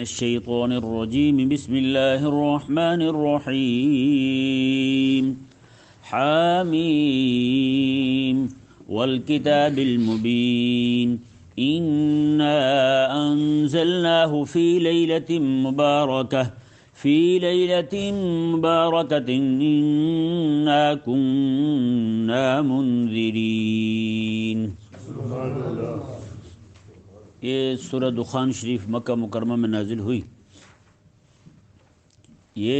الشيطان الرجيم بسم الله الرحمن الرحيم حاميم والكتاب المبين إنا أنزلناه في ليلة مباركة إنا كنا منذرين۔ یہ سورہ دخان شریف مکہ مکرمہ میں نازل ہوئی۔ یہ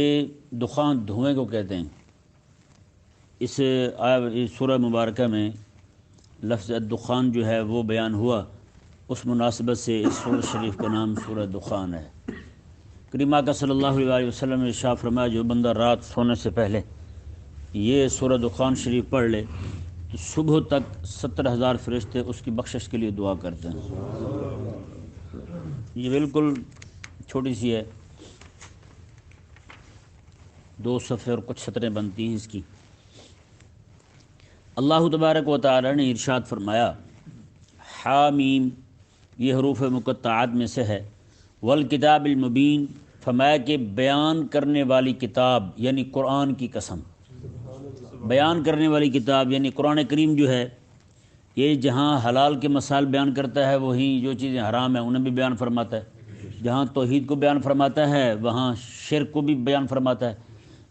دخان دھوئیں کو کہتے ہیں۔ اس سورہ مبارکہ میں لفظ الدخان جو ہے وہ بیان ہوا، اس مناسبت سے اس سورہ شریف کا نام سورہ دخان ہے۔ کریم آقا صلی اللہ علیہ وسلم نے ارشاد فرمایا جو بندہ رات سونے سے پہلے یہ سورہ دخان شریف پڑھ لے تو صبح تک 70,000 فرشتے اس کی بخشش کے لیے دعا کرتے ہیں۔ یہ بالکل چھوٹی سی ہے، 2 صفحے اور کچھ سطریں بنتی ہیں اس کی۔ اللہ تبارک و تعالی نے ارشاد فرمایا حامیم، یہ حروف مقطعات میں سے ہے، والکتاب المبین، فرمایا کہ بیان کرنے والی کتاب یعنی قرآن کی قسم۔ بیان کرنے والی کتاب یعنی قرآن کریم جو ہے یہ جہاں حلال کے مسائل بیان کرتا ہے وہیں جو چیزیں حرام ہیں انہیں بھی بیان فرماتا ہے، جہاں توحید کو بیان فرماتا ہے وہاں شرک کو بھی بیان فرماتا ہے،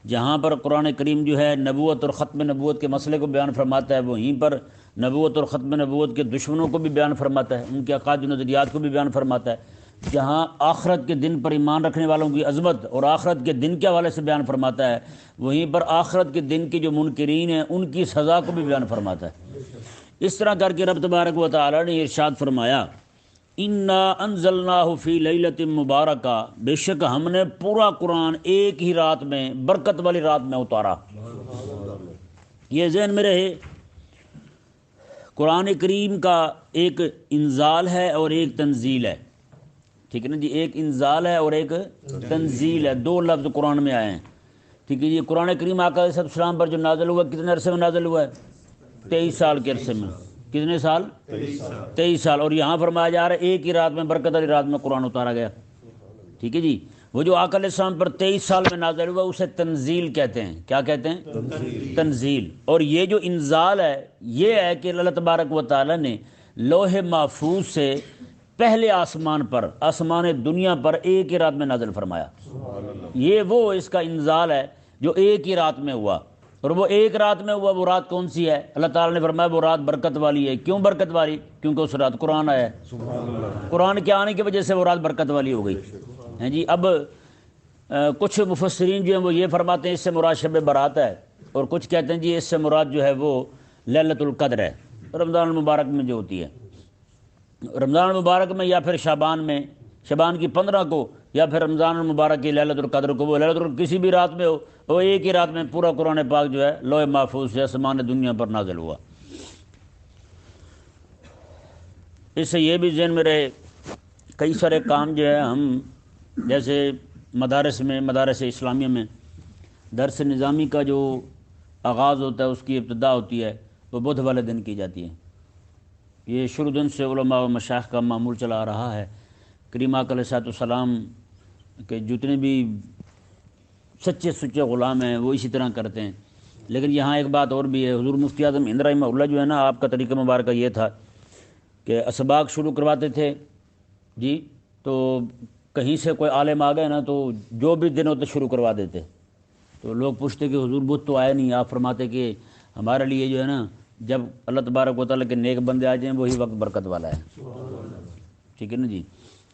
جہاں پر قرآن کریم جو ہے نبوت اور ختم نبوت کے مسئلے کو بیان فرماتا ہے وہیں پر نبوت اور ختم نبوت کے دشمنوں کو بھی بیان فرماتا ہے، ان کے عقائد و نظریات کو بھی بیان فرماتا ہے، جہاں آخرت کے دن پر ایمان رکھنے والوں کی عظمت اور آخرت کے دن کے حوالے سے بیان فرماتا ہے وہیں پر آخرت کے دن کے جو منکرین ہیں ان کی سزا کو بھی بیان فرماتا ہے۔ اس طرح کر کے رب تبارک و تعالی نے ارشاد فرمایا انا انزلناہ فی لیلۃ مبارکہ، بے شک ہم نے پورا قرآن ایک ہی رات میں، برکت والی رات میں اتارا۔ یہ ذہن میں رہے، قرآن کریم کا ایک انزال ہے اور ایک تنزیل ہے، ٹھیک ہے نا جی، ایک انزال ہے اور ایک تنزیل ہے، 2 لفظ قرآن میں آئے ہیں، ٹھیک ہے جی۔ قرآن کریم آقا علیہ السلام پر جو نازل ہوا کتنے عرصے میں نازل ہوا ہے؟ 23 سال کے عرصے میں۔ کتنے سال؟ 23 سال۔ اور یہاں فرمایا جا رہا ہے ایک ہی رات میں، برکت والی رات میں قرآن اتارا گیا، ٹھیک ہے جی۔ وہ جو آقا علیہ السلام پر 23 سال میں نازل ہوا اسے تنزیل کہتے ہیں۔ کیا کہتے ہیں؟ تنزیل۔ اور یہ جو انزال ہے یہ ہے کہ اللہ تبارک و تعالی نے لوح محفوظ سے پہلے آسمان پر، آسمان دنیا پر ایک ہی رات میں نازل فرمایا۔ یہ وہ اس کا انزال ہے جو ایک ہی رات میں ہوا، اور وہ ایک رات میں ہوا، وہ رات کون سی ہے؟ اللہ تعالیٰ نے فرمایا وہ رات برکت والی ہے۔ کیوں برکت والی؟ کیونکہ اس رات قرآن آیا ہے، قرآن کے آنے کی وجہ سے وہ رات برکت والی ہو گئی ہیں جی۔ اب کچھ مفسرین جو ہیں وہ یہ فرماتے ہیں اس سے مراد شب برات ہے، اور کچھ کہتے ہیں جی اس سے مراد جو ہے وہ لیلۃ القدر ہے، رمضان المبارک میں جو ہوتی ہے، رمضان المبارک میں یا پھر شعبان میں، شعبان کی 15 کو، یا پھر رمضان المبارک کی ليلۃ القدر کو، وہ ليلۃ القدر کسی بھی رات میں ہو، وہ ایک ہی رات میں پورا قرآن پاک جو ہے لوح محفوظ سے آسمان دنیا پر نازل ہوا۔ اس سے یہ بھی ذہن میں رہے کئی سارے کام جو ہے ہم جیسے مدارس اسلامیہ میں درس نظامی کا جو آغاز ہوتا ہے، اس کی ابتدا ہوتی ہے، وہ بدھ والے دن کی جاتی ہے۔ یہ شروع دن سے علماء و مشائخ کا معمول چلا آ رہا ہے۔ کریم آقا علیہ السلام کے جتنے بھی سچے غلام ہیں وہ اسی طرح کرتے ہیں۔ لیکن یہاں ایک بات اور بھی ہے، حضور مفتی اعظم ہند رحمہ اللہ جو ہے نا، آپ کا طریقہ مبارکہ یہ تھا کہ اسباق شروع کرواتے تھے جی، تو کہیں سے کوئی عالم آ گئے نا تو جو بھی دن ہوتے شروع کروا دیتے، تو لوگ پوچھتے کہ حضور بدھ تو آئے نہیں، آپ فرماتے کہ ہمارے لیے جو ہے نا جب اللہ تبارک و تعالیٰ کے نیک بندے آ جائیں وہی وقت برکت والا ہے، ٹھیک ہے نا جی۔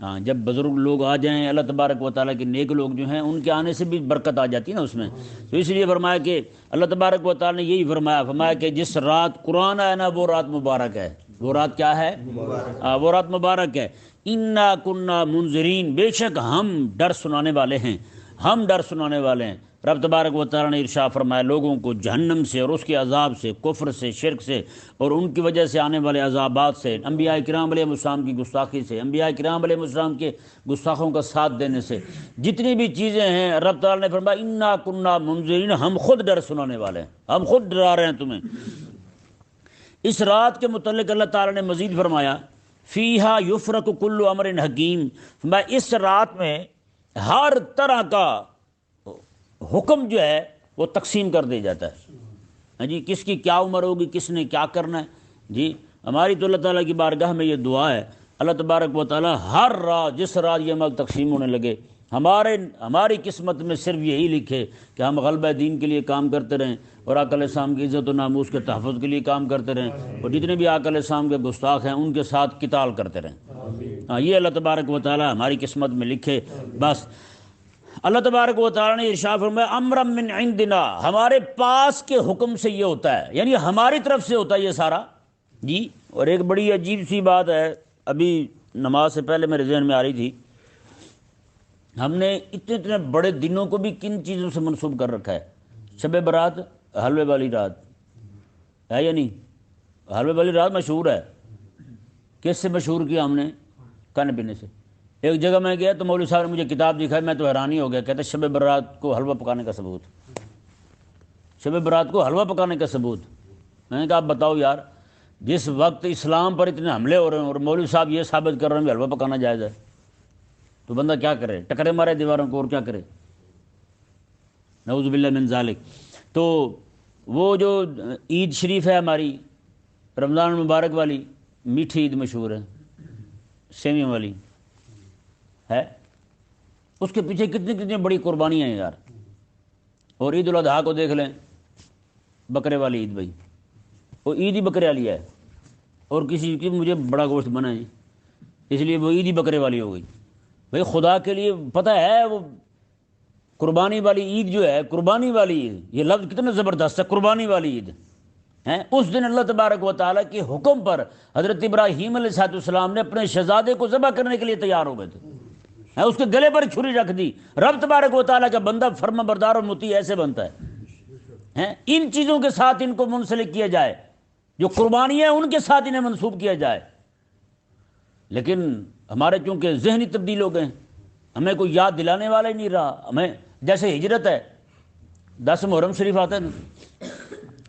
ہاں، جب بزرگ لوگ آ جائیں، اللہ تبارک و تعالیٰ کے نیک لوگ جو ہیں ان کے آنے سے بھی برکت آ جاتی ہے نا اس میں، تو اس لیے فرمایا کہ اللہ تبارک و تعالیٰ نے یہی فرمایا کہ جس رات قرآن آیا نا وہ رات مبارک ہے۔ وہ رات کیا ہے؟ وہ رات مبارک ہے۔ انا کنا منذرین، بے شک ہم ڈر سنانے والے ہیں، ہم ڈر سنانے والے ہیں۔ رب تبارک و تعالیٰ نے ارشاد فرمایا لوگوں کو جہنم سے اور اس کے عذاب سے، کفر سے، شرک سے اور ان کی وجہ سے آنے والے عذابات سے، انبیاء کرام علیہ السلام کی گستاخی سے، انبیاء کرام علیہ السلام کے گستاخوں کا ساتھ دینے سے، جتنی بھی چیزیں ہیں رب تعالیٰ نے فرمایا انا کنا منذرین، ہم خود ڈر سنانے والے ہیں، ہم خود ڈرا رہے ہیں تمہیں۔ اس رات کے متعلق اللہ تعالیٰ نے مزید فرمایا فیہا یفرق کل امر حکیم، میں اس رات میں ہر طرح کا حکم جو ہے وہ تقسیم کر دیا جاتا ہے. ہاں جی، کس کی کیا عمر ہوگی، کس نے کیا کرنا ہے. جی ہماری تو اللہ تعالیٰ کی بارگاہ میں یہ دعا ہے، اللہ تبارک و تعالیٰ ہر رات جس رات یہ عمل تقسیم ہونے لگے ہماری قسمت میں صرف یہی لکھے کہ ہم غلبہ دین کے لیے کام کرتے رہیں اور آقا علیہ السلام کی عزت و ناموس کے تحفظ کے لیے کام کرتے رہیں، اور جتنے بھی آقا علیہ السلام کے گستاخ ہیں ان کے ساتھ قتال کرتے رہیں. ہاں یہ اللہ تبارک و تعالیٰ ہماری قسمت میں لکھے. بس اللہ تبارک و تعالیٰ نے ارشاد فرمایا امرا من عندنا، ہمارے پاس کے حکم سے یہ ہوتا ہے، یعنی ہماری طرف سے ہوتا ہے یہ سارا. جی اور ایک بڑی عجیب سی بات ہے، ابھی نماز سے پہلے میرے ذہن میں آ رہی تھی، ہم نے اتنے بڑے دنوں کو بھی کن چیزوں سے منسوب کر رکھا ہے. شب برات حلوے والی رات ہے یا نہیں؟ حلوے والی رات مشہور ہے. کس سے مشہور کیا ہم نے؟ کھانے پینے سے. ایک جگہ میں گیا تو مولوی صاحب نے مجھے کتاب دکھائی، میں تو حیرانی ہو گیا. کہتے شب برات کو حلوہ پکانے کا ثبوت، شب برات کو حلوہ پکانے کا ثبوت. میں نے کہا آپ بتاؤ یار، جس وقت اسلام پر اتنے حملے ہو رہے ہیں اور مولوی صاحب یہ ثابت کر رہے ہیں کہ حلوہ پکانا جائز ہے، تو بندہ کیا کرے؟ ٹکرے مارے دیواروں کو اور کیا کرے؟ نعوذ باللہ من ذالک. تو وہ جو عید شریف ہے ہماری رمضان المبارک والی، میٹھی عید مشہور ہے، سیویوں والی ہے، اس کے پیچھے کتنی بڑی قربانیاں ہیں یار. اور عید الاضحیٰ کو دیکھ لیں، بکرے والی عید، بھائی وہ عید ہی بکرے والی ہے، اور کسی کی مجھے بڑا گوشت بنا ہے اس لیے وہ عید ہی بکرے والی ہو گئی. بھائی خدا کے لیے پتہ ہے وہ قربانی والی عید جو ہے، قربانی والی عید، یہ لفظ کتنا زبردست ہے، قربانی والی عید ہے. اس دن اللہ تبارک و تعالیٰ کے حکم پر حضرت ابراہیم علیہ السلام نے اپنے شہزادے کو ذبح کرنے کے لیے تیار ہو گئے تھے. اس کے گلے پر چھری رکھ دی. رب تبارک و تعالیٰ کا بندہ فرما بردار اور مطیع ایسے بنتا ہے. ان چیزوں کے ساتھ ان کو منسلک کیا جائے، جو قربانیاں ان کے ساتھ انہیں منسوب کیا جائے. لیکن ہمارے چونکہ ذہنی تبدیل ہو گئے، ہمیں کوئی یاد دلانے والا ہی نہیں رہا. ہمیں جیسے ہجرت ہے، 10 محرم شریف آتا ہے نا،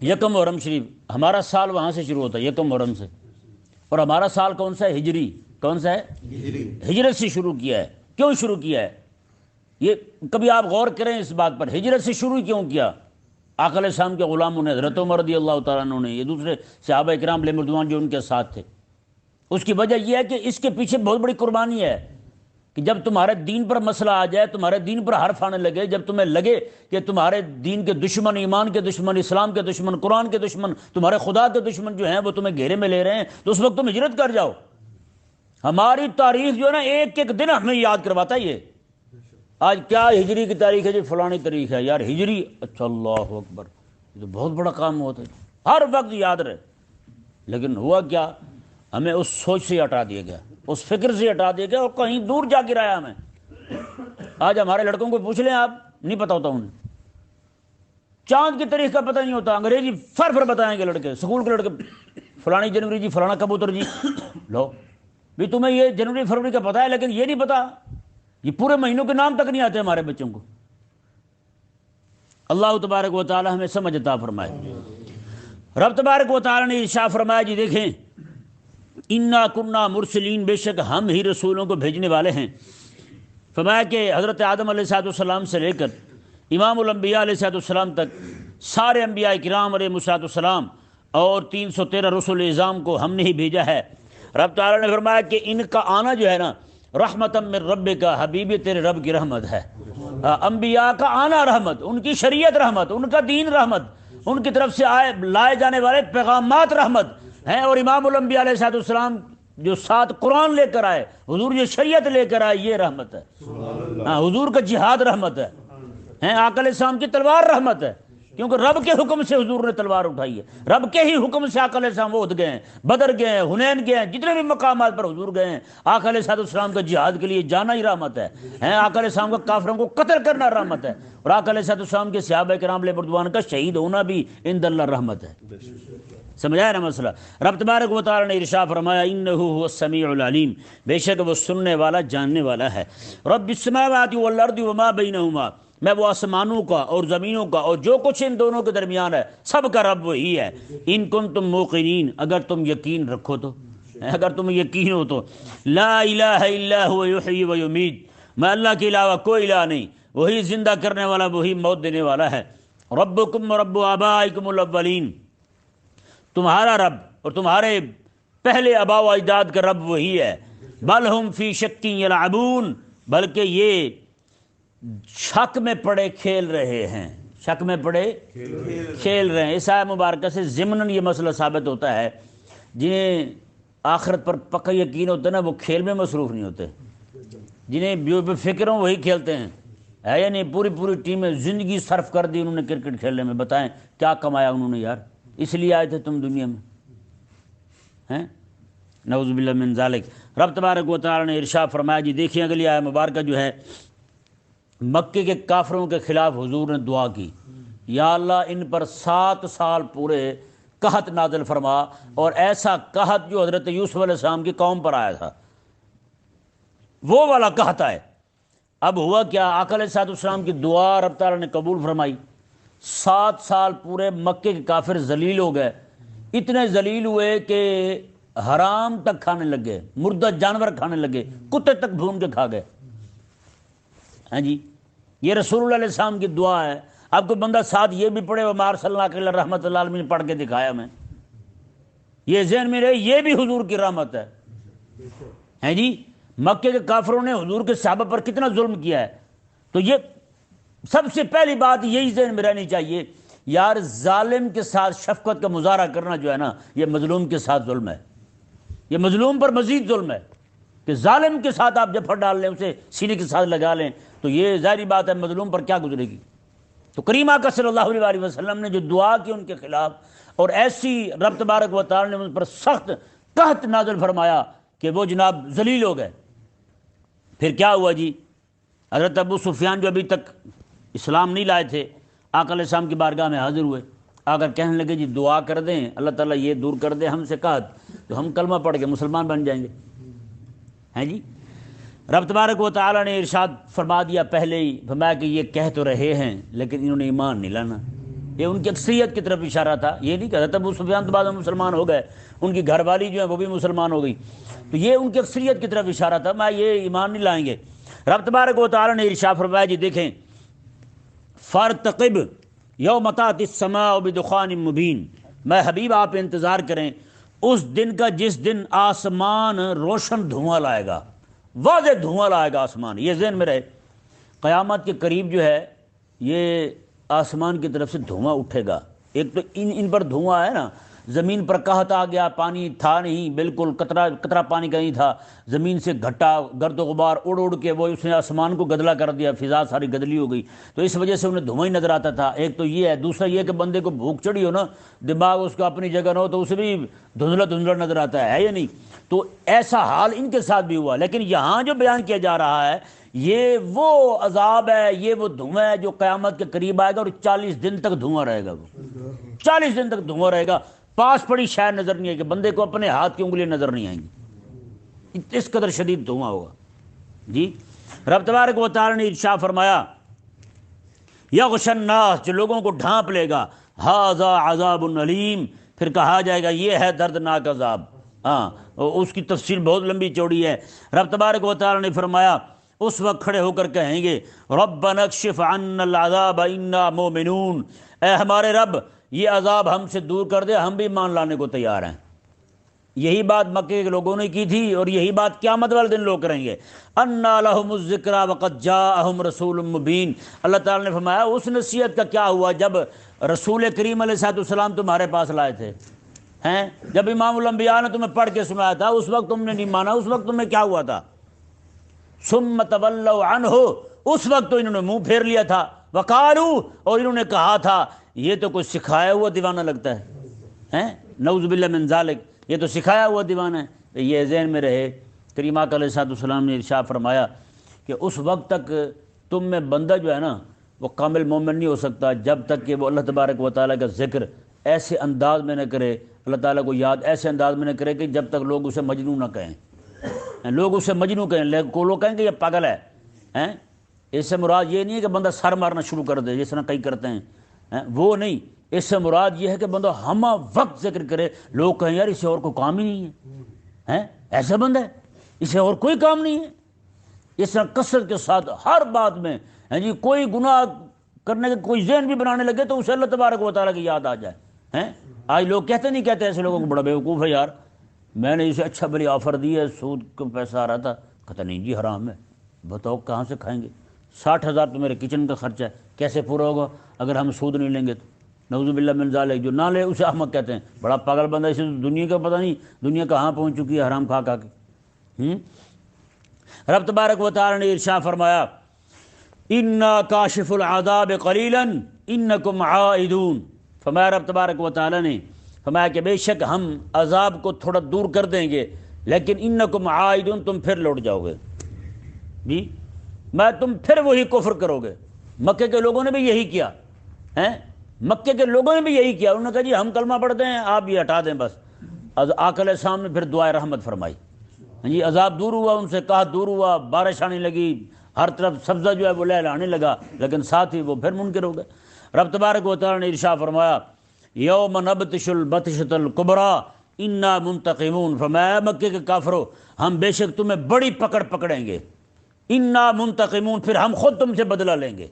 1 محرم شریف، ہمارا سال وہاں سے شروع ہوتا ہے 1 محرم سے. اور ہمارا سال کون سا ہے؟ ہجری. کون سا ہے؟ ہجرت سے شروع کیا ہے. کیوں شروع کیا ہے؟ یہ کبھی آپ غور کریں اس بات پر، ہجرت سے شروع کیوں کیا؟ آقا علیہ السلام کے غلاموں نے، حضرت عمر رضی اللہ تعالیٰ عنہ نے، یہ دوسرے صحابہ کرام علیہ رضوان جو ان کے ساتھ تھے. اس کی وجہ یہ ہے کہ اس کے پیچھے بہت بڑی قربانی ہے کہ جب تمہارے دین پر مسئلہ آ جائے، تمہارے دین پر حرف آنے لگے، جب تمہیں لگے کہ تمہارے دین کے دشمن، ایمان کے دشمن، اسلام کے دشمن، قرآن کے دشمن، تمہارے خدا کے دشمن جو ہیں وہ تمہیں گھیرے میں لے رہے ہیں، تو اس وقت تم ہجرت کر جاؤ. ہماری تاریخ جو ہے نا، ایک ایک دن ہمیں یاد کرواتا ہے. یہ آج کیا ہجری کی تاریخ ہے جی؟ فلانی تاریخ ہے یار ہجری. اچھا اللہ اکبر، یہ تو بہت بڑا کام ہوتا ہے، ہر وقت یاد رہے. لیکن ہوا کیا؟ ہمیں اس سوچ سے ہٹا دیا گیا، اس فکر سے ہٹا دیا گیا اور کہیں دور جا گرایا ہمیں. آج ہمارے لڑکوں کو پوچھ لیں آپ، نہیں پتا ہوتا انہیں، چاند کی تاریخ کا پتہ نہیں ہوتا. انگریزی فر بتائیں گے لڑکے، اسکول کے لڑکے، فلانی جنوری جی، فلانا کبوتر جی. لو بھی تمہیں یہ جنوری فروری کا پتہ ہے لیکن یہ نہیں پتا، یہ پورے مہینوں کے نام تک نہیں آتے ہمارے بچوں کو. اللہ تبارک و تعالی ہمیں سمجھ عطا فرمائے. رب تبارک و تعالی نے ارشاد فرمایا، جی دیکھیں، انا کننا مرسلین، بے شک ہم ہی رسولوں کو بھیجنے والے ہیں. فرمایا کہ حضرت آدم علیہ السلام سے لے کر امام الانبیاء علیہ السلام تک سارے انبیاء کرام علیہ السلام اور 313 رسول اعظام کو ہم نے ہی بھیجا ہے. رب تعالی نے فرمایا کہ ان کا آنا جو ہے نا، رحمتم من رب کا، حبیب تیرے رب کی رحمت ہے. انبیاء کا آنا رحمت، ان کی شریعت رحمت، ان کا دین رحمت، ان کی طرف سے لائے جانے والے پیغامات رحمت ہیں. اور امام الانبیاء علیہ السلام جو ساتھ قرآن لے کر آئے، حضور جو شریعت لے کر آئے، یہ رحمت ہے. حضور کا جہاد رحمت ہے. آقا علیہ السلام کی تلوار رحمت ہے، کیونکہ رب کے حکم سے حضور نے تلوار اٹھائی ہے. رب کے ہی حکم سے آقا علیہ السلام احد گئے ہیں، بدر گئے ہیں، حنین گئے ہیں، جتنے بھی مقامات پر حضور گئے ہیں. آقا علیہ السلام کا جہاد کے لیے جانا ہی رحمت ہے. آقا علیہ السلام کا کافروں کو قتل کرنا رحمت ہے. اور آقا علیہ السلام کے صحابہ کرام علیہ رضوان کا شہید ہونا بھی عند اللہ رحمت ہے. سمجھایا نا مسئلہ؟ رب تبارک و تعالی نے ارشاد فرمایا، انہ هو السمیع العلیم، بے شک وہ سننے والا، جاننے والا ہے. رب السماوات والارض وما بینہما، میں وہ آسمانوں کا اور زمینوں کا اور جو کچھ ان دونوں کے درمیان ہے سب کا رب وہی ہے. ان کنتم موقنین، اگر تم یقین رکھو تو. اگر تمہیں یقین ہو تو، لا الہ الا هو یحیی و یمیت، میں اللہ کے علاوہ کوئی الہ نہیں، وہی زندہ کرنے والا، وہی موت دینے والا ہے۔ ربکم و رب آبائکم الاولین، تمہارا رب اور تمہارے پہلے آباء و اجداد کا رب وہی ہے۔ بل ہم فی شک یلعبون، بلکہ یہ شک میں پڑے کھیل رہے ہیں، شک میں پڑے کھیل رہے ہیں۔ اس آیت مبارکہ سے ضمناً یہ مسئلہ ثابت ہوتا ہے، جنہیں آخرت پر پکا یقین ہوتا ہے نا، وہ کھیل میں مصروف نہیں ہوتے، جنہیں بے فکر ہوں وہی کھیلتے ہیں، ہے یا نہیں؟ پوری پوری ٹیمیں زندگی صرف کر دی انہوں نے کرکٹ کھیلنے میں، بتائیں کیا کمایا انہوں نے یار؟ اس لیے آئے تھے تم دنیا میں، ہیں؟ نعوذ باللہ من ذالک۔ رب تبارک و تعالی نے ارشاد فرمایا، جی دیکھیں اگلی آیت مبارکہ جو ہے، مکے کے کافروں کے خلاف حضور نے دعا کی، یا اللہ ان پر 7 سال پورے قحط نازل فرما، اور ایسا قحط جو حضرت یوسف علیہ السلام کی قوم پر آیا تھا، وہ والا قحط آئے۔ اب ہوا کیا، آقا علیہ السلام کی دعا رب تعالیٰ نے قبول فرمائی، 7 سال پورے مکے کے کافر ذلیل ہو گئے، اتنے ذلیل ہوئے کہ حرام تک کھانے لگے، مردہ جانور کھانے لگے، کتے تک بھون کے کھا گئے۔ ہاں جی، یہ رسول اللہ علیہ السلام کی دعا ہے۔ اب کوئی بندہ ساتھ یہ بھی پڑھے، وما ارسلناک الا رحمۃ للعالمین پڑھ کے دکھایا میں، یہ ذہن میں رہے یہ بھی حضور کی رحمت ہے۔ ہیں جی، مکے کے کافروں نے حضور کے صحابہ پر کتنا ظلم کیا ہے، تو یہ سب سے پہلی بات یہی ذہن میں رہنی چاہیے، یار ظالم کے ساتھ شفقت کا مظاہرہ کرنا جو ہے نا، یہ مظلوم کے ساتھ ظلم ہے، یہ مظلوم پر مزید ظلم ہے، کہ ظالم کے ساتھ آپ جفر ڈال لیں، اسے سینے کے ساتھ لگا لیں، تو یہ ظاہری بات ہے مظلوم پر کیا گزرے گی۔ تو کریم آقا صلی اللہ علیہ وسلم نے جو دعا کی ان کے خلاف، اور ایسی رب تبارک و تعالی نے ان پر سخت قحط نازل فرمایا کہ وہ جناب ذلیل ہو گئے۔ پھر کیا ہوا جی، حضرت ابو سفیان جو ابھی تک اسلام نہیں لائے تھے، آقا علیہ السلام کی بارگاہ میں حاضر ہوئے، آ کر کہنے لگے جی دعا کر دیں اللہ تعالیٰ یہ دور کر دے ہم سے قحط، تو ہم کلمہ پڑھ کے مسلمان بن جائیں گے۔ ہیں جی، رب تبارک و تعالیٰ نے ارشاد فرما دیا پہلے ہی، فرمایا کہ یہ کہہ تو رہے ہیں لیکن انہوں نے ایمان نہیں لانا۔ یہ ان کی اکثریت کی طرف اشارہ تھا، یہ نہیں کہ حضرت ابو سفیان تو بعد میں مسلمان ہو گئے، ان کی گھر والی جو ہے وہ بھی مسلمان ہو گئی، تو یہ ان کی اکثریت کی طرف اشارہ تھا، میں یہ ایمان نہیں لائیں گے۔ رب تبارک و تعالیٰ نے ارشاد فرمایا، جی دیکھیں، فارتقب یوم تأتی السماء بدخان مبین، میں حبیب آپ انتظار کریں اس دن کا جس دن آسمان روشن دھواں لائے گا، واضح دھواں لائے گا آسمان، یہ ذہن میں رہے۔ قیامت کے قریب جو ہے یہ آسمان کی طرف سے دھواں اٹھے گا، ایک تو ان پر دھواں ہے نا، زمین پر قحط آ گیا، پانی تھا نہیں، بالکل قطرہ پانی کا نہیں تھا، زمین سے گھٹا گرد و غبار اڑ اڑ کے وہ اس نے آسمان کو گدلا کر دیا، فضا ساری گدلی ہو گئی، تو اس وجہ سے انہیں دھواں ہی نظر آتا تھا۔ ایک تو یہ ہے، دوسرا یہ کہ بندے کو بھوک چڑھی ہو نا، دماغ اس کو اپنی جگہ نہ ہو تو اسے بھی دھندلا دھندلا نظر آتا ہے یا نہیں؟ تو ایسا حال ان کے ساتھ بھی ہوا، لیکن یہاں جو بیان کیا جا رہا ہے یہ وہ عذاب ہے، یہ وہ دھواں ہے جو قیامت کے قریب آئے گا، اور 40 دن تک دھواں رہے گا، وہ 40 دن تک دھواں رہے گا، پاس پڑی شاید نظر نہیں آئے گی، بندے کو اپنے ہاتھ کی انگلیاں نظر نہیں آئیں گی، اس قدر شدید دھواں ہوگا۔ جی رب تبارک و تعالی نے ارشاد فرمایا، یغشی الناس، جو لوگوں کو ڈھانپ لے گا، ھذا عذاب علیم، پھر کہا جائے گا یہ ہے دردناک عذاب۔ ہاں، اس کی تفصیل بہت لمبی چوڑی ہے۔ رب تبارک و تعالی نے فرمایا اس وقت کھڑے ہو کر کہیں گے، ربنا اکشف عنا العذاب انا مومنون، اے ہمارے رب یہ عذاب ہم سے دور کر دے، ہم بھی مان لانے کو تیار ہیں۔ یہی بات مکے کے لوگوں نے کی تھی، اور یہی بات قیامت والے دن لوگ کریں گے۔ انا لہم الذکری وقد جاءہم رسول مبین، اللہ تعالی نے فرمایا اس نصیحت کا کیا ہوا جب رسول کریم علیہ السلام تمہارے پاس لائے تھے، ہیں جب امام الانبیاء نے تمہیں پڑھ کے سنایا تھا، اس وقت تم نے نہیں مانا، اس وقت تمہیں کیا ہوا تھا؟ ثم تولوا عنہ، اس وقت تو انہوں نے منہ پھیر لیا تھا، وقالوا، اور انہوں نے کہا تھا یہ تو کوئی سکھایا ہوا دیوانہ لگتا ہے، نعوذ باللہ من ذالک، یہ تو سکھایا ہوا دیوانہ ہے۔ یہ ذہن میں رہے، کریم آقا علیہ السلام نے ارشاد فرمایا کہ اس وقت تک تم میں بندہ جو ہے نا وہ کامل مومن نہیں ہو سکتا جب تک کہ وہ اللہ تبارک و تعالیٰ کا ذکر ایسے انداز میں نہ کرے، اللہ تعالیٰ کو یاد ایسے انداز میں نہ کرے کہ جب تک لوگ اسے مجنون نہ کہیں، لوگ اسے مجنون کہیں، لوگ کہیں کہ یہ پاگل ہے۔ اس سے مراد یہ نہیں ہے کہ بندہ سر مارنا شروع کر دے جس طرح کئی کرتے ہیں، وہ نہیں، اس سے مراد یہ ہے کہ بندہ ہمہ وقت ذکر کرے، لوگ کہیں یار اسے اور کوئی کام ہی نہیں ہیں ایسا بندہ ہے، اسے اور کوئی کام نہیں ہے، اس طرح کثرت کے ساتھ ہر بات میں ہیں جی، کوئی گناہ کرنے کا کوئی ذہن بھی بنانے لگے تو اسے اللہ تبارک و تعالیٰ کی یاد آ جائے ہیں۔ آج لوگ کہتے نہیں کہتے ایسے لوگوں کو بڑا بیوقوف ہے یار، میں نے اسے اچھا بڑی آفر دی ہے، سود کا پیسہ آ رہا تھا، کہتا نہیں جی حرام ہے، بتاؤ کہاں سے کھائیں گے، 60,000 تو میرے کچن کا خرچہ ہے، کیسے پورا ہوگا اگر ہم سود نہیں لیں گے تو، نعوذ باللہ من ذالک، جو نہ لے اسے احمق کہتے ہیں، بڑا پاگل بندہ، اسے دنیا کا پتہ نہیں دنیا کہاں پہنچ چکی ہے حرام کھا کھا کے۔ رب تبارک و تعالی نے ارشاد فرمایا انا کاشف العذاب قلیلا انکم عائدون، فرمایا رب تبارک و تعالی نے فرمایا کہ بے شک ہم عذاب کو تھوڑا دور کر دیں گے، لیکن انکم عائدون، تم پھر لوٹ جاؤ گے جی، میں تم پھر وہی کفر کرو گے۔ مکے کے لوگوں نے بھی یہی کیا ہیں، مکے کے لوگوں نے بھی یہی کیا، انہوں نے کہا جی ہم کلمہ پڑھتے ہیں آپ یہ ہٹا دیں بس۔ آقا علیہ السلام نے پھر دعائے رحمت فرمائی جی، عذاب دور ہوا، ان سے قحط دور ہوا، بارش آنے لگی، ہر طرف سبزہ جو ہے وہ لہلانے لگا، لیکن ساتھ ہی وہ پھر منکر ہو گئے۔ رب تبارک و تعالی نے ارشاد فرمایا یوم نبطش البطشۃ الکبریٰ انا منتقمون، فرمایا مکے کے کافرو ہم بے شک تمہیں بڑی پکڑ پکڑیں گے، انا منتقمون، پھر ہم خود تم سے بدلہ لیں گے،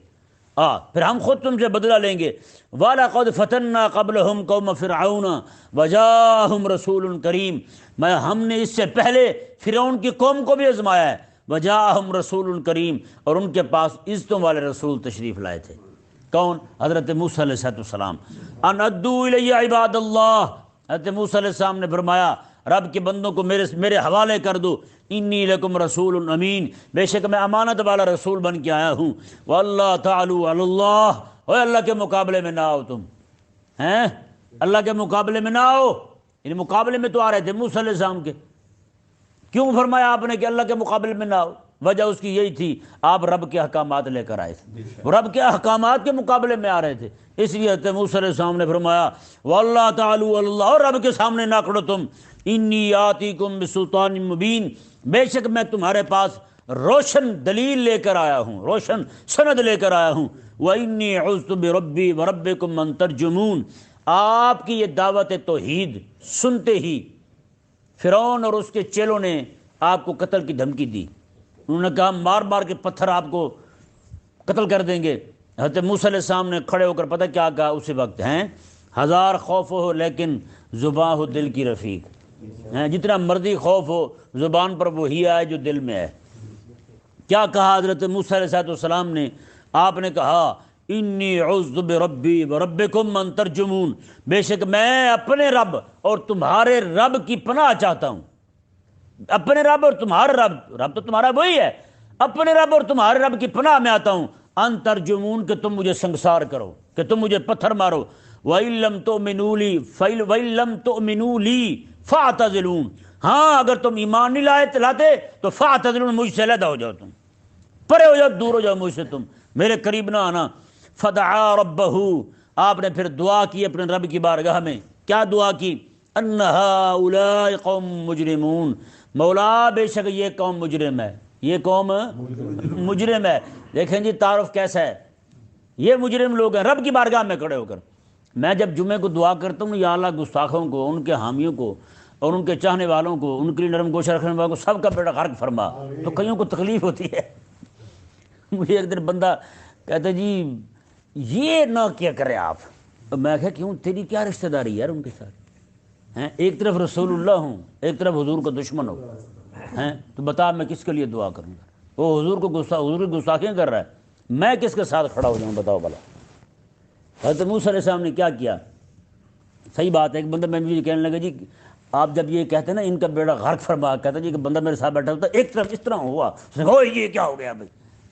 پھر ہم خود تم سے بدلہ لیں گے۔ وَلَقَدْ فَتَنَّا قَبْلَهُمْ قَوْمَ فِرْعَوْنَ وَجَاءَهُمْ رَسُولٌ کریم، ہم نے اس سے پہلے فرعون کی قوم کو بھی آزمایا ہے، وَجَاءَهُمْ رَسُولٌ کریم، اور ان کے پاس عزتوں والے رسول تشریف لائے تھے، کون؟ حضرت موسیٰ علیہ السلام۔ ان ادوا الی عباد اللہ، حضرت موسیٰ علیہ السلام نے فرمایا رب کے بندوں کو میرے حوالے کر دو، انی لکم رسول امین، بے شک میں امانت والا رسول بن کے آیا ہوں، واللہ تعالوا علی اللہ، اور اللہ کے مقابلے میں نہ آؤ تم، ہیں اللہ کے مقابلے میں نہ آؤ، یعنی مقابلے میں تو آ رہے تھے موسیٰ علیہ السلام کے، کیوں فرمایا آپ نے کہ اللہ کے مقابلے میں نہ آؤ؟ وجہ اس کی یہی تھی آپ رب کے احکامات لے کر آئے تھے، وہ رب کے احکامات کے مقابلے میں آ رہے تھے، اس لیے حضرت موسیٰ علیہ السلام نے فرمایا واللہ تعالوا علی اللہ، اور رب کے سامنے نہ کھڑو تم، انی آتیکم بسلطان مبین، بے شک میں تمہارے پاس روشن دلیل لے کر آیا ہوں، روشن سند لے کر آیا ہوں، وانی عذت بربی وربکم ان ترجمون۔ آپ کی یہ دعوت توحید سنتے ہی فرعون اور اس کے چیلوں نے آپ کو قتل کی دھمکی دی، انہوں نے کہا مار مار کے پتھر آپ کو قتل کر دیں گے۔ حضرت موسیٰ علیہ السلام نے کھڑے ہو کر پتہ کیا کہا اسی وقت، ہیں ہزار خوف ہو لیکن زباں ہو دل کی رفیق، ہیں جتنا مرضی خوف ہو زبان پر وہی آئے جو دل میں ہے۔ کیا کہا حضرت موسیٰ علیہ السلام نے؟ آپ نے کہا انی عذت بربی وربکم ان ترجمون، بے شک میں اپنے رب اور تمہارے رب کی پناہ چاہتا ہوں، اپنے رب اور تمہارے رب تو تمہارا وہی ہے، اپنے رب اور تمہارے رب کی پناہ میں آتا ہوں، ان ترجمون، کہ تم مجھے سنگسار کرو، کہ تم مجھے پتھر مارو، وَإِن لَّمْ تُؤْمِنُوا لِي وَإِن لَّمْ تُؤْمِنُوا لِي فَاعْتَزِلُونِ، ہاں اگر تم ایمان نہیں لاتے تو فَاعْتَزِلُونِ، مجھ سے علیحدہ ہو جاؤ، تم پرے ہو جاؤ، دور ہو جاؤ مجھ سے، تم میرے قریب نہ آنا۔ فدعا ربہ، آپ نے پھر دعا کی اپنے رب کی بارگاہ میں، کیا دعا کی؟ ان ہؤلاء قوم مجرمون، مولا بے شک یہ قوم مجرم ہے، یہ قوم مجرم ہے۔ دیکھیں جی تعارف کیسا ہے، یہ مجرم لوگ ہیں، رب کی بارگاہ میں کھڑے ہو کر۔ میں جب جمعے کو دعا کرتا ہوں یا اللہ گستاخوں کو، ان کے حامیوں کو اور ان کے چاہنے والوں کو، ان کے لیے نرم گوشہ رکھنے والوں کو سب کا بیڑا غرق فرما، تو کئیوں کو تکلیف ہوتی ہے۔ مجھے ایک دن بندہ کہتا جی یہ نہ کیا کرے آپ، میں کہا کیوں، تیری کیا رشتہ داری ہے یار ان کے ساتھ، ہیں ایک طرف رسول اللہ ہوں ایک طرف حضور کا دشمن ہو، ہیں تو بتا میں کس کے لیے دعا کروں گا؟ وہ حضور کی گستاخیاں کر رہا ہے، میں کس کے ساتھ کھڑا ہو جاؤں بتاؤ بھلا۔ حضرت موسیٰ علیہ السلام نے کیا کیا؟ صحیح بات ہے، ایک بندہ میں مجھے کہنے لگا جی آپ جب یہ کہتے ہیں نا ان کا بیڑا غرق فرما، کہتا جی کہ بندہ میرے ساتھ بیٹھا ہوتا ایک طرف اس طرح ہوا، اس نے کہا یہ کیا ہو گیا بھائی؟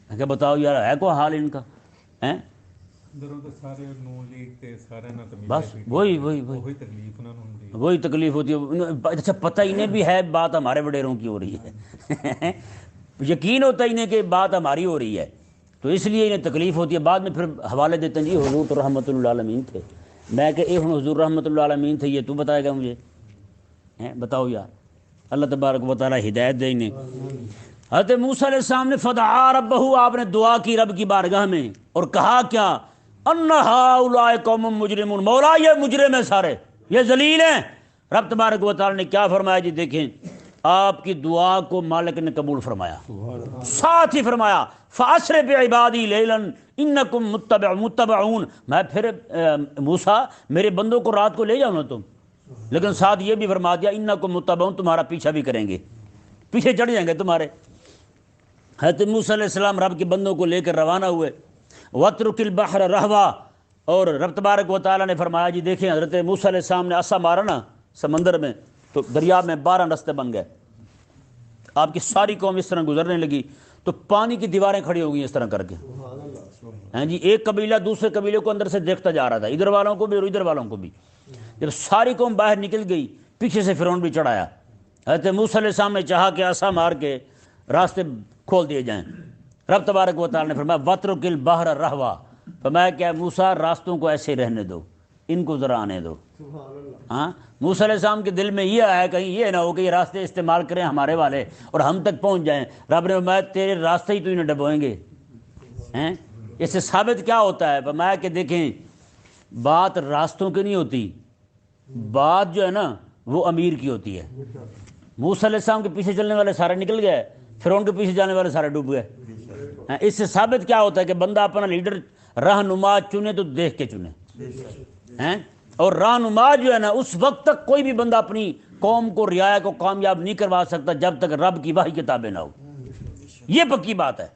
میں کہ بتاؤ یار ہے کوئی حال ان کا، ہیں بس وہی تکلیف ہوتی ہے۔ اچھا پتہ انہیں بھی ہے بات ہمارے وڈیروں کی ہو رہی ہے، یقین ہوتا ہے انہیں کہ بات ہماری ہو رہی ہے، تو اس لیے انہیں تکلیف ہوتی ہے۔ بعد میں پھر حوالے دیتے ہیں جی حضور تو رحمۃ اللہ عالمین تھے، میں کہ اے حضور رحمۃ اللہ عالمین تھے یہ تو بتائے گا مجھے، بتاؤ یار، اللہ تبارک و تعالی ہدایت دے انہیں۔ حضرت موسیٰ علیہ السلام نے فدعا ربہ، آپ نے دعا کی رب کی بارگاہ میں، اور کہا کیا؟ ان ہؤلاء قوم مجرمون، مولا یہ مجرم ہیں سارے، یہ ذلیل ہیں۔ رب تبارک و تعالی نے کیا فرمایا جی دیکھیں، آپ کی دعا کو مالک نے قبول فرمایا، ساتھ ہی فرمایا فَأَسْرِ بِعِبَادِي لَيْلًا إِنَّكُمْ مُتَّبَعُونَ، میں پھر موسیٰ میرے بندوں کو رات کو لے جاؤ نا تم، لیکن ساتھ یہ بھی فرما دیا إِنَّكُمْ مُتَّبَعُونَ، تمہارا پیچھا بھی کریں گے، پیچھے چڑھ جائیں گے تمہارے۔ حضرت موسیٰ علیہ السلام رب کے بندوں کو لے کر روانہ ہوئے، وَاتْرُكِ الْبَحْرَ رَهْوًا، اور رب تبارک و تعالیٰ نے فرمایا جی دیکھیں حضرت موسیٰ علیہ السلام نے عصا مارا نا سمندر میں تو دریا میں 12 رستے بن گئے، آپ کی ساری قوم اس طرح گزرنے لگی تو پانی کی دیواریں کھڑی ہو گئی اس طرح کر کے، ہاں جی، ایک قبیلہ دوسرے قبیلے کو اندر سے دیکھتا جا رہا تھا، ادھر والوں کو بھی اور ادھر والوں کو بھی۔ جب ساری قوم باہر نکل گئی پیچھے سے فرعون بھی چڑھایا، حضرت موسیٰ علیہ السلام نے چاہا کہ عصا مار کے راستے کھول دیے جائیں، رب تبارک و تعالیٰ نے فرمایا وَاتْرُكِ الْبَحْرَ رَهْوًا، فرمایا کہ موسیٰ راستوں کو ایسے رہنے دو، ان کو ذرا آنے دو۔ ہاں، موسیٰ علیہ السلام کے دل میں یہ آیا کہیں یہ نہ ہو کہ یہ راستے استعمال کریں ہمارے والے اور ہم تک پہنچ جائیں، رب نے فرمایا تیرے راستے ہی تو انہیں ڈبوئیں گے۔ ہیں، اس سے ثابت کیا ہوتا ہے؟ فرمایا کہ دیکھیں بات راستوں کی نہیں ہوتی، بات جو ہے نا وہ امیر کی ہوتی ہے۔ موسیٰ علیہ السلام کے پیچھے چلنے والے سارے نکل گئے، فرعون کے پیچھے جانے والے سارے ڈوب گئے۔ اس سے ثابت کیا ہوتا ہے کہ بندہ اپنا لیڈر رہنما چنے تو دیکھ کے چنے، ہیں، اور رہنما جو ہے نا اس وقت تک کوئی بھی بندہ اپنی قوم کو رعایا کو کامیاب نہیں کروا سکتا جب تک رب کی وحی کتابیں نہ ہو، یہ پکی بات ہے۔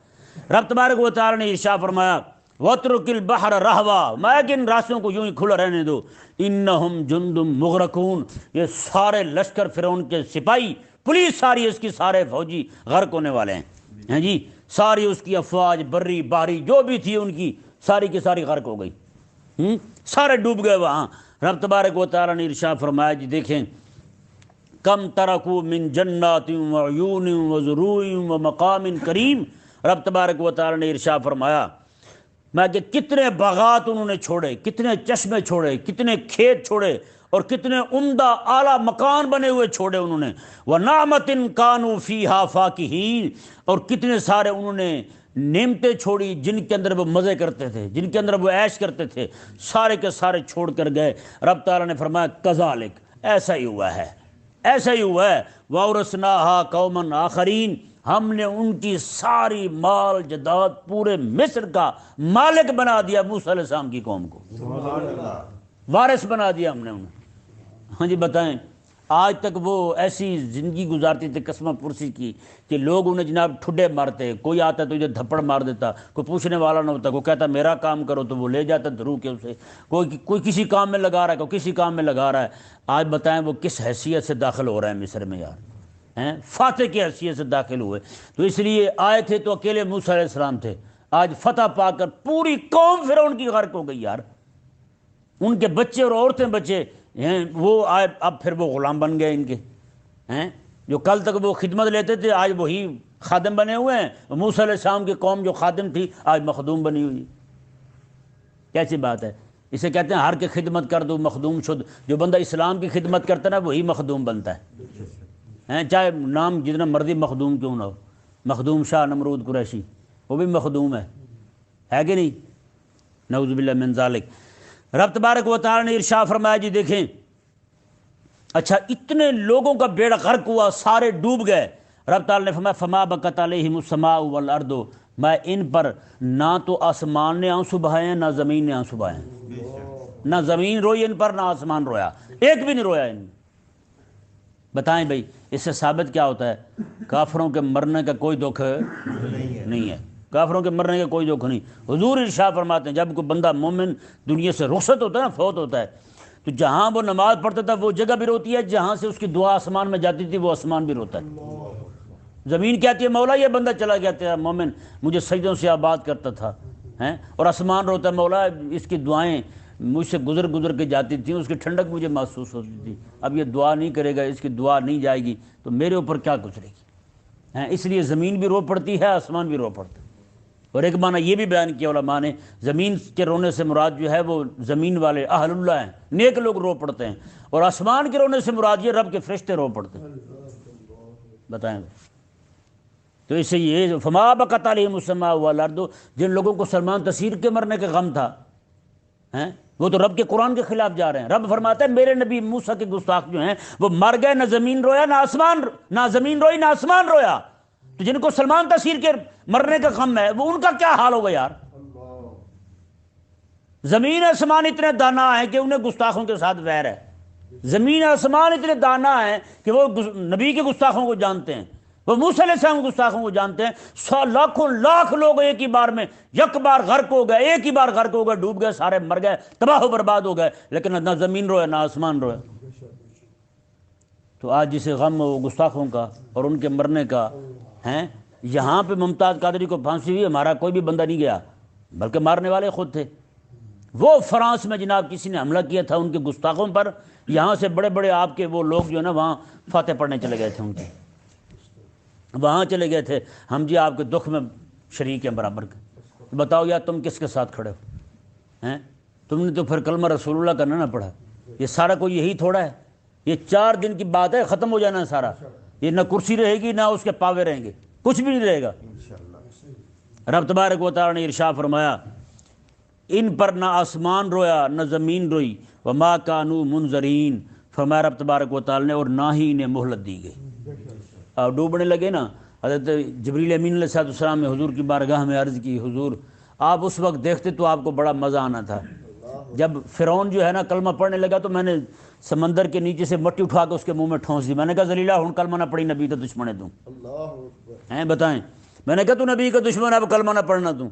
رب تبارک و تعالیٰ نے ارشاد فرمایا وَاتْرُكِ الْبَحْرَ رَهْوًا، میں کہ ان راستوں کو یوں ہی کھلا رہنے دو، إِنَّهُمْ جُنْدٌ مُغْرَقُونَ، یہ سارے لشکر فرعون کے سپاہی پولیس ساری اس کی سارے فوجی غرق ہونے والے ہیں، ہیں جی، ساری اس کی افواج بری باری جو بھی تھی ان کی ساری کی ساری غرق ہو گئی، سارے ڈوب گئے وہاں۔ رب تبارک و تعالیٰ نے ارشاد فرمایا جی دیکھیں کم ترکوا من جنات وعیون وزروع ومقام کریم، رب تبارک و تعالیٰ نے ارشاد فرمایا میں کہ کتنے باغات انہوں نے چھوڑے، کتنے چشمے چھوڑے، کتنے کھیت چھوڑے اور کتنے عمدہ اعلیٰ مکان بنے ہوئے چھوڑے انہوں نے، وَنَعْمَةٍ كَانُوا فِيهَا فَاكِهِينَ، اور کتنے سارے انہوں نے نعمتیں چھوڑی جن کے اندر وہ مزے کرتے تھے، جن کے اندر وہ عیش کرتے تھے، سارے کے سارے چھوڑ کر گئے۔ رب تعالیٰ نے فرمایا کذالک، ایسا ہی ہوا ہے، ایسا ہی ہوا ہے، وَأَوْرَثْنَاهَا قَوْمًا آخَرِينَ، ہم نے ان کی ساری مال جداد پورے مصر کا مالک بنا دیا موسیٰ علیہ السلام کی قوم کو، وارث بنا دیا ہم نے انہیں۔ ہاں جی بتائیں، آج تک وہ ایسی زندگی گزارتی تھے قسمہ پرسی کی کہ لوگ انہیں جناب ٹھڈے مارتے، کوئی آتا تو ادھر دھپڑ مار دیتا، کوئی پوچھنے والا نہ ہوتا، کوئی کہتا میرا کام کرو تو وہ لے جاتا دھرو کے اسے، کوئی کسی کام میں لگا رہا ہے، کوئی کسی کام میں لگا رہا ہے۔ آج بتائیں وہ کس حیثیت سے داخل ہو رہا ہے مصر میں یار، ہیں، فاتح کی حیثیت سے داخل ہوئے۔ تو اس لیے آئے تھے تو اکیلے موسیٰ علیہ السلام تھے، آج فتح پا کر پوری قوم فرعون کی غرق ہو گئی یار، ان کے بچے اور عورتیں بچے ہیں وہ آئے، اب پھر وہ غلام بن گئے ان کے، ہیں، جو کل تک وہ خدمت لیتے تھے آج وہی خادم بنے ہوئے ہیں۔ موسیٰ علیہ السلام کی قوم جو خادم تھی آج مخدوم بنی ہوئی، کیسی بات ہے؟ اسے کہتے ہیں ہر کے خدمت کر دو مخدوم شد، جو بندہ اسلام کی خدمت کرتا ہے نا وہی مخدوم بنتا ہے، چاہے نام جتنا مرضی مخدوم کیوں نہ ہو، مخدوم شاہ نمرود قریشی وہ بھی مخدوم ہے کہ نہیں؟ نعوذ باللہ من ذالک۔ رب تبارک و تعالیٰ نے ارشاد فرمایا جی دیکھیں اچھا اتنے لوگوں کا بیڑا غرق ہوا، سارے ڈوب گئے، رب تعالیٰ نے فرمایا فما بکت علیہم السماء والارض، میں ان پر نہ تو آسمان نے آنسو بہائے ہیں نہ زمین نے آنسو بہائے ہیں، نہ زمین روئی ان پر نہ آسمان رویا، ایک بھی نہیں رویا ان میں۔ بتائیں بھائی اس سے ثابت کیا ہوتا ہے؟ کافروں کے مرنے کا کوئی دکھ نہیں ہے، کافروں کے مرنے کا کوئی دکھ نہیں۔ حضور ارشاد فرماتے ہیں جب کوئی بندہ مومن دنیا سے رخصت ہوتا ہے نا، فوت ہوتا ہے، تو جہاں وہ نماز پڑھتا تھا وہ جگہ بھی روتی ہے، جہاں سے اس کی دعا آسمان میں جاتی تھی وہ آسمان بھی روتا ہے۔ زمین کہتی ہے مولا یہ بندہ چلا گیا تھا مومن، مجھے سجدوں سے آباد کرتا تھا، ہیں، اور آسمان روتا ہے مولا اس کی دعائیں مجھ سے گزر کے جاتی تھیں، اس کی ٹھنڈک مجھے محسوس ہوتی تھی، اب یہ دعا نہیں کرے گا، اس کی دعا نہیں جائے گی تو میرے اوپر کیا گزرے گی، ہیں، اس لیے زمین بھی رو پڑتی ہے، آسمان بھی رو پڑتا ہے۔ اور ایک معنی یہ بھی بیان کیا علماء نے، زمین کے رونے سے مراد جو ہے وہ زمین والے اہل اللہ ہیں، نیک لوگ رو پڑتے ہیں، اور آسمان کے رونے سے مراد یہ رب کے فرشتے رو پڑتے ہیں۔ بتائیں تو اس سے یہ فما بکت علیہم السماء والارض، جن لوگوں کو سلمان تسیر کے مرنے کا غم تھا، ہیں، وہ تو رب کے قرآن کے خلاف جا رہے ہیں۔ رب فرماتا ہے میرے نبی موسیٰ کے گستاخ جو ہیں وہ مر گئے، نہ زمین رویا نہ زمین روئی نہ آسمان رویا۔ تو جن کو سلمان تاثیر کے مرنے کا غم ہے وہ ان کا کیا حال ہوگا یار؟ زمین آسمان اتنے دانا ہیں کہ انہیں گستاخوں کے ساتھ ویر ہے۔ زمین آسمان اتنے دانا ہیں کہ وہ نبی کے گستاخوں کو جانتے ہیں، وہ موسیٰ علیہ السلام کے گستاخوں کو جانتے ہیں۔ 100 لاکھوں لاکھ لوگ ایک ہی بار میں یک بار غرق ہو گئے، ایک ہی بار غرق ہو گئے، ڈوب گئے، سارے مر گئے، تباہ و برباد ہو گئے، لیکن نہ زمین رویا نہ آسمان رویا۔ تو آج جسے غم ہو گستاخوں کا اور ان کے مرنے کا ہیں، یہاں پہ ممتاز قادری کو پھانسی ہوئی، ہمارا کوئی بھی بندہ نہیں گیا، بلکہ مارنے والے خود تھے۔ وہ فرانس میں جناب کسی نے حملہ کیا تھا ان کے گستاخوں پر، یہاں سے بڑے بڑے آپ کے وہ لوگ جو ہے نا وہاں فاتح پڑھنے چلے گئے تھے، ان کے وہاں چلے گئے تھے، ہم جی آپ کے دکھ میں شریک ہیں برابر کے۔ بتاؤ یار تم کس کے ساتھ کھڑے ہو ہیں؟ تم نے تو پھر کلمہ رسول اللہ کرنا نہ پڑھا۔ یہ سارا کوئی یہی تھوڑا ہے، یہ 4 دن کی بات ہے، ختم ہو جانا سارا۔ یہ نہ کرسی رہے گی نہ اس کے پاوے رہیں گے، کچھ بھی نہیں رہے گا۔ رب تبارک و تعالی نے ارشاد فرمایا ان پر نہ آسمان رویا نہ زمین روئی، وما کانوا منظرین، فرمایا رب تبارک و تعالی نے اور نہ ہی انہیں مہلت دی گئی۔ اور ڈوبنے لگے نا، حضرت جبریل امین علیہ السلام نے حضور کی بارگاہ میں عرض کی، حضور آپ اس وقت دیکھتے تو آپ کو بڑا مزہ آنا تھا۔ جب فرعون جو ہے نا کلمہ پڑھنے لگا تو میں نے سمندر کے نیچے سے مٹی اٹھا کے اس کے منہ میں ٹھونس دی، میں نے کہا ذلیلہ ہن کلمہ نہ پڑھی، نبی کا دشمن ہے تم ہیں، بتائیں۔ میں نے کہا تو نبی کا دشمن ہے، اب کلمہ نہ پڑھنا تم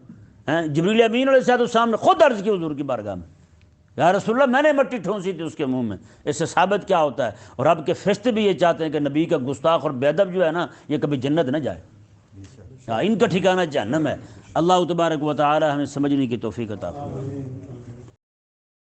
ہیں۔ جبریل امین علیہ السلام نے خود عرض کی حضور کی بارگاہ میں، یا رسول اللہ میں نے مٹی ٹھونسی تھی اس کے منہ میں۔ اس سے ثابت کیا ہوتا ہے؟ اور رب کے فرشتے بھی یہ چاہتے ہیں کہ نبی کا گستاخ اور بے ادب جو ہے نا یہ کبھی جنت نہ جائے، ان کا ٹھکانہ جہنم ہے۔ اللہ تبارک و تعالی ہمیں سمجھنے کی توفیق عطا فرمائے۔